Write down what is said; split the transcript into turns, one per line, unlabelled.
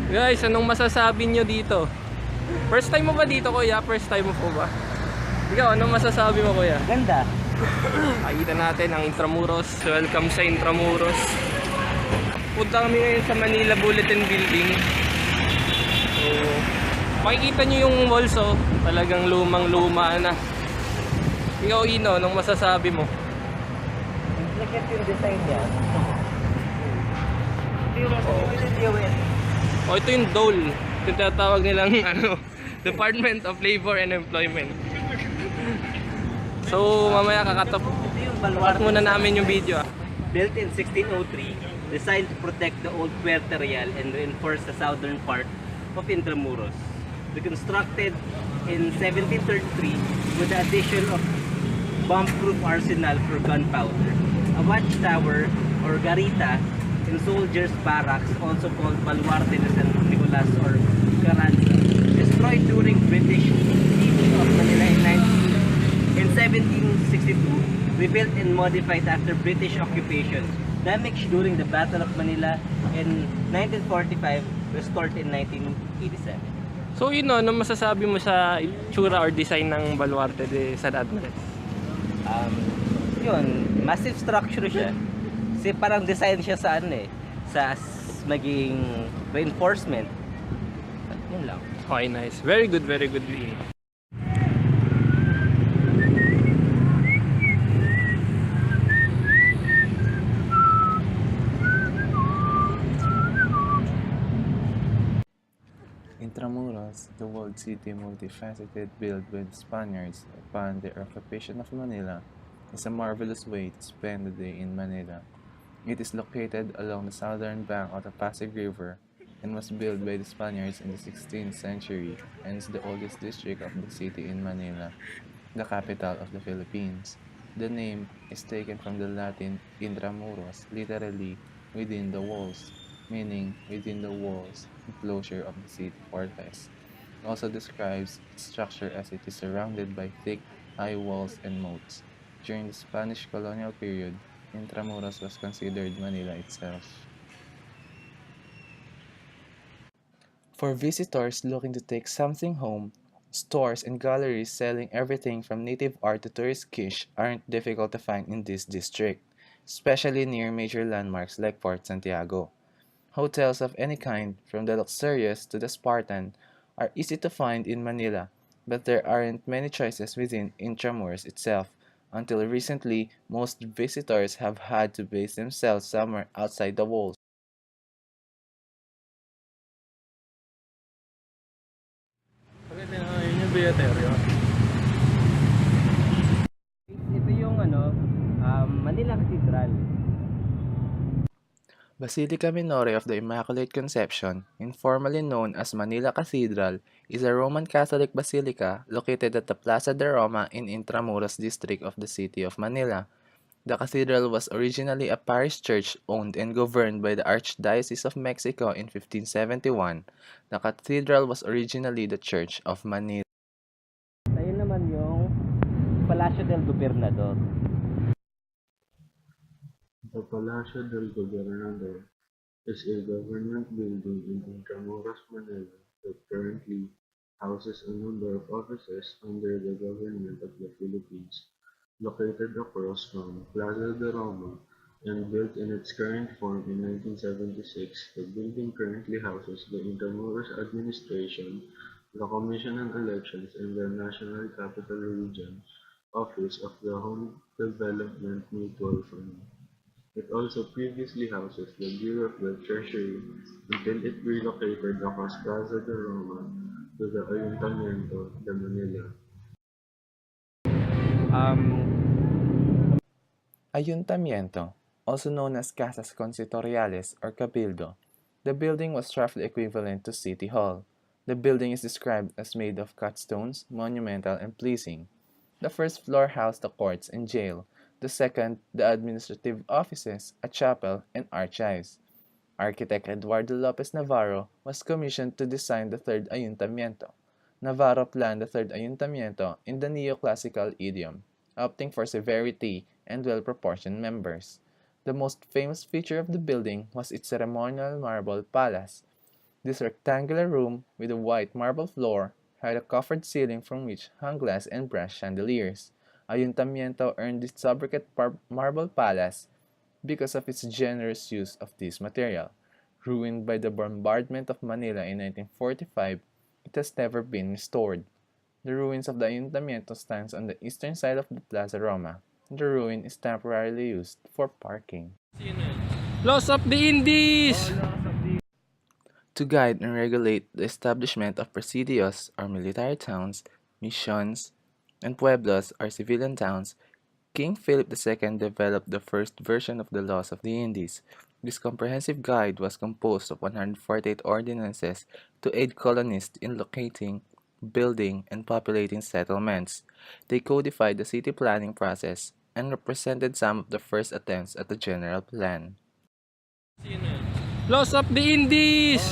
Guys, anong masasabi nyo dito? First time mo ba dito, kuya? First time mo po ba? Ikaw, anong masasabi mo, kuya?
Ganda.
Nakita natin ang Intramuros. Welcome sa Intramuros. Punta kami ngayon sa Manila Bulletin Building. So, makikita nyo yung walls, oh. Talagang lumang-luma na. Ikaw, Ino, anong masasabi mo?
Nagkat yung design niya.
Oh, ito yung DOLE. Ito yung tatawag nilang Department of Labor and Employment. So, mamaya kakatap muna namin yung video.
Built in 1603, designed to protect the old puerta real and reinforce the southern part of Intramuros. Reconstructed in 1733 with the addition of bomb-proof arsenal for gunpowder, a watchtower or garita in soldiers' barracks, also called Baluarte de San Nicolas or Carranza, destroyed during British siege of Manila in 1762, rebuilt and modified after British occupation, damaged during the Battle of Manila in 1945, restored in 1987.
So, Ino, ano masasabi mo sa itsura or design ng Baluarte de San Andres?
Yun, massive structure siya. Kasi parang design siya sa maging reinforcement. Yun lang.
Okay, nice. Very good, Ino.
Intramuros, the walled city multifaceted built by the Spaniards upon their occupation of Manila, is a marvelous way to spend the day in Manila. It is located along the southern bank of the Pasig River and was built by the Spaniards in the 16th century and is the oldest district of the city in Manila, the capital of the Philippines. The name is taken from the Latin intramuros, literally within the walls, meaning within the walls, enclosure of the city fortress. It also describes its structure as it is surrounded by thick, high walls and moats. During the Spanish colonial period, Intramuros was considered Manila itself. For visitors looking to take something home, stores and galleries selling everything from native art to tourist quiche aren't difficult to find in this district, especially near major landmarks like Fort Santiago. Hotels of any kind, from the luxurious to the Spartan, are easy to find in Manila, but there aren't many choices within Intramuros itself. Until recently, most visitors have had to base themselves somewhere outside the walls.
Yun yung Beaterio.
Ito yung Manila Cathedral.
Basilica Minore of the Immaculate Conception, informally known as Manila Cathedral, is a Roman Catholic basilica located at the Plaza de Roma in Intramuros district of the city of Manila. The cathedral was originally a parish church owned and governed by the Archdiocese of Mexico in 1571. The cathedral was originally the Church of Manila.
Ayun naman yung Palacio del Gobernador.
The Palacio del Gobernador is a government building in Intramuros, Manila that currently houses a number of offices under the government of the Philippines. Located across from Plaza de Roma and built in its current form in 1976, the building currently houses the Intramuros Administration, the Commission on Elections, and the National Capital Region Office of the Home Development Mutual Fund. It also previously houses the Bureau of the Treasury until it relocated across Plaza de Roma to the Ayuntamiento de Manila.
Ayuntamiento, also known as Casas Consistoriales or Cabildo. The building was roughly equivalent to City Hall. The building is described as made of cut stones, monumental and pleasing. The first floor housed the courts and jail, the second the administrative offices, a chapel, and archives. Architect Eduardo Lopez Navarro was commissioned to design the third Ayuntamiento. Navarro planned the third Ayuntamiento in the neoclassical idiom, opting for severity and well-proportioned members. The most famous feature of the building was its ceremonial marble palace. This rectangular room, with a white marble floor, had a coffered ceiling from which hung glass and brass chandeliers. Ayuntamiento earned this fabricate marble palace because of its generous use of this material. Ruined by the bombardment of Manila in 1945, it has never been restored. The ruins of the Ayuntamiento stands on the eastern side of the Plaza Roma. The ruin is temporarily used for parking.
Loss of the Indies!
To guide and regulate the establishment of presidios or military towns, missions, and pueblos or civilian towns, King Philip II developed the first version of the Laws of the Indies. This comprehensive guide was composed of 148 ordinances to aid colonists in locating, building, and populating settlements. They codified the city planning process and represented some of the first attempts at a general plan.
Loss of the Indies!